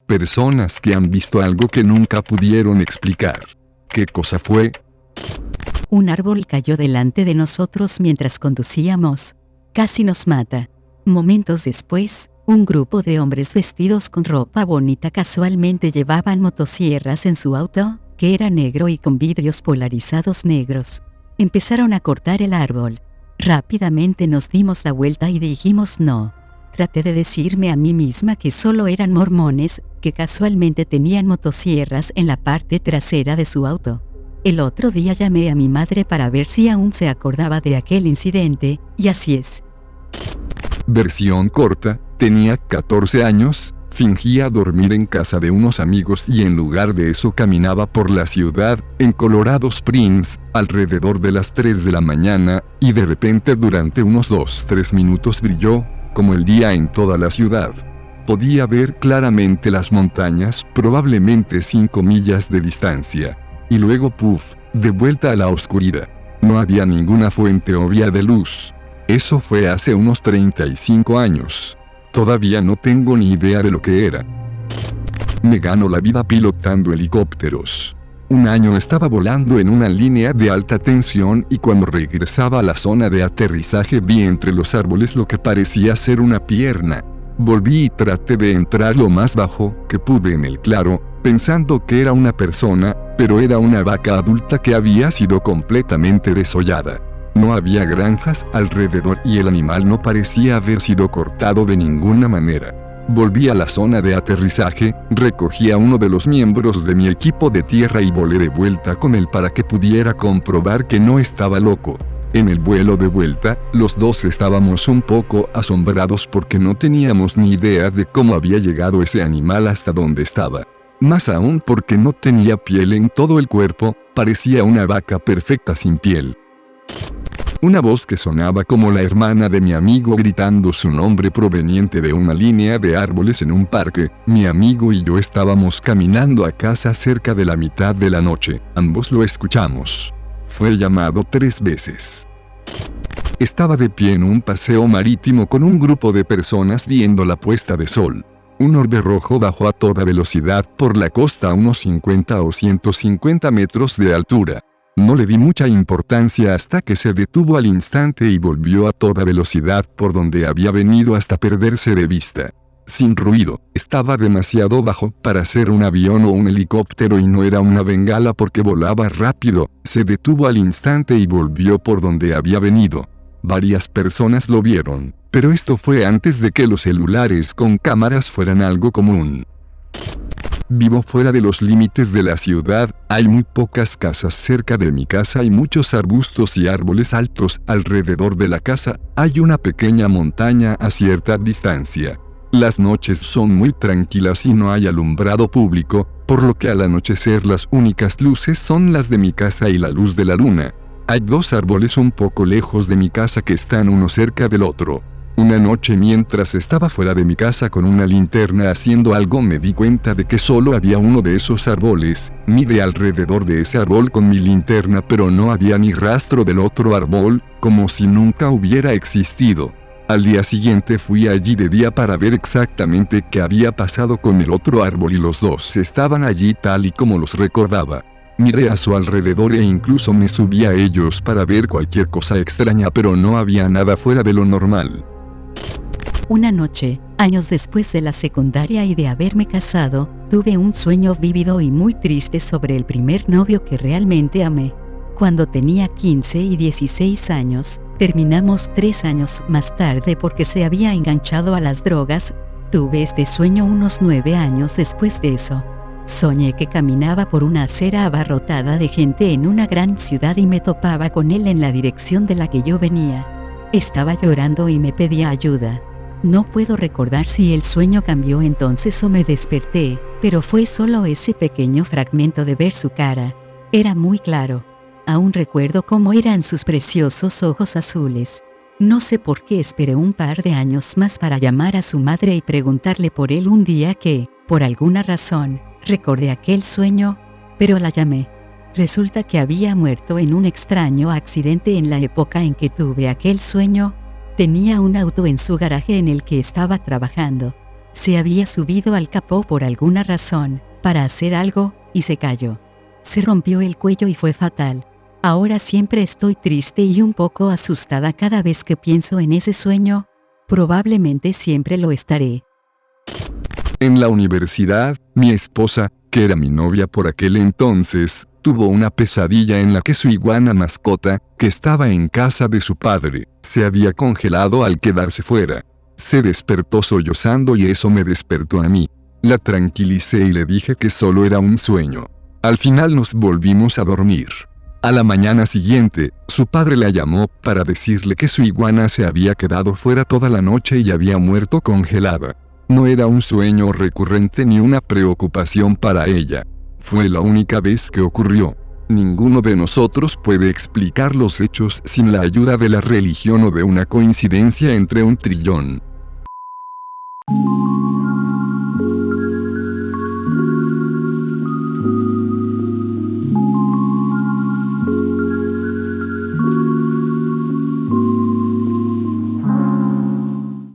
Personas que han visto algo que nunca pudieron explicar. ¿Qué cosa fue? Un árbol cayó delante de nosotros mientras conducíamos. Casi nos mata. Momentos después, un grupo de hombres vestidos con ropa bonita casualmente llevaban motosierras en su auto, que era negro y con vidrios polarizados negros. Empezaron a cortar el árbol. Rápidamente nos dimos la vuelta y dijimos no. Traté de decirme a mí misma que solo eran mormones, que casualmente tenían motosierras en la parte trasera de su auto. El otro día llamé a mi madre para ver si aún se acordaba de aquel incidente, y así es. Versión corta, tenía 14 años, fingía dormir en casa de unos amigos y en lugar de eso caminaba por la ciudad, en Colorado Springs, alrededor de las 3 de la mañana, y de repente durante unos 2-3 minutos brilló, como el día en toda la ciudad. Podía ver claramente las montañas, probablemente 5 millas de distancia. Y luego puff, de vuelta a la oscuridad. No había ninguna fuente obvia de luz. Eso fue hace unos 35 años. Todavía no tengo ni idea de lo que era. Me gano la vida pilotando helicópteros. Un año estaba volando en una línea de alta tensión y cuando regresaba a la zona de aterrizaje vi entre los árboles lo que parecía ser una pierna. Volví y traté de entrar lo más bajo que pude en el claro, pensando que era una persona, pero era una vaca adulta que había sido completamente desollada. No había granjas alrededor y el animal no parecía haber sido cortado de ninguna manera. Volví a la zona de aterrizaje, recogí a uno de los miembros de mi equipo de tierra y volé de vuelta con él para que pudiera comprobar que no estaba loco. En el vuelo de vuelta, los dos estábamos un poco asombrados porque no teníamos ni idea de cómo había llegado ese animal hasta donde estaba. Más aún porque no tenía piel en todo el cuerpo, parecía una vaca perfecta sin piel. Una voz que sonaba como la hermana de mi amigo gritando su nombre proveniente de una línea de árboles en un parque. Mi amigo y yo estábamos caminando a casa cerca de la mitad de la noche. Ambos lo escuchamos. Fue llamado 3 veces. Estaba de pie en un paseo marítimo con un grupo de personas viendo la puesta de sol. Un orbe rojo bajó a toda velocidad por la costa a unos 50 o 150 metros de altura. No le di mucha importancia hasta que se detuvo al instante y volvió a toda velocidad por donde había venido hasta perderse de vista. Sin ruido, estaba demasiado bajo para ser un avión o un helicóptero y no era una bengala porque volaba rápido. Se detuvo al instante y volvió por donde había venido. Varias personas lo vieron, pero esto fue antes de que los celulares con cámaras fueran algo común. Vivo fuera de los límites de la ciudad, hay muy pocas casas cerca de mi casa y muchos arbustos y árboles altos alrededor de la casa, hay una pequeña montaña a cierta distancia. Las noches son muy tranquilas y no hay alumbrado público, por lo que al anochecer las únicas luces son las de mi casa y la luz de la luna. Hay 2 árboles un poco lejos de mi casa que están uno cerca del otro. Una noche mientras estaba fuera de mi casa con una linterna haciendo algo me di cuenta de que solo había uno de esos árboles. Miré alrededor de ese árbol con mi linterna pero no había ni rastro del otro árbol, como si nunca hubiera existido. Al día siguiente fui allí de día para ver exactamente qué había pasado con el otro árbol y los 2 estaban allí tal y como los recordaba. Miré a su alrededor e incluso me subí a ellos para ver cualquier cosa extraña pero no había nada fuera de lo normal. Una noche, años después de la secundaria y de haberme casado, tuve un sueño vívido y muy triste sobre el primer novio que realmente amé. Cuando tenía 15 y 16 años, terminamos 3 años más tarde porque se había enganchado a las drogas. Tuve este sueño unos 9 años después de eso. Soñé que caminaba por una acera abarrotada de gente en una gran ciudad y me topaba con él en la dirección de la que yo venía. Estaba llorando y me pedía ayuda. No puedo recordar si el sueño cambió entonces o me desperté, pero fue solo ese pequeño fragmento de ver su cara. Era muy claro. Aún recuerdo cómo eran sus preciosos ojos azules. No sé por qué esperé un par de años más para llamar a su madre y preguntarle por él un día que, por alguna razón, recordé aquel sueño, pero la llamé. Resulta que había muerto en un extraño accidente en la época en que tuve aquel sueño. Tenía un auto en su garaje en el que estaba trabajando. Se había subido al capó por alguna razón, para hacer algo, y se cayó. Se rompió el cuello y fue fatal. Ahora siempre estoy triste y un poco asustada cada vez que pienso en ese sueño. Probablemente siempre lo estaré. En la universidad, mi esposa, que era mi novia por aquel entonces, tuvo una pesadilla en la que su iguana mascota, que estaba en casa de su padre, se había congelado al quedarse fuera. Se despertó sollozando y eso me despertó a mí. La tranquilicé y le dije que solo era un sueño. Al final nos volvimos a dormir. A la mañana siguiente, su padre la llamó para decirle que su iguana se había quedado fuera toda la noche y había muerto congelada. No era un sueño recurrente ni una preocupación para ella. Fue la única vez que ocurrió. Ninguno de nosotros puede explicar los hechos sin la ayuda de la religión o de una coincidencia entre un trillón.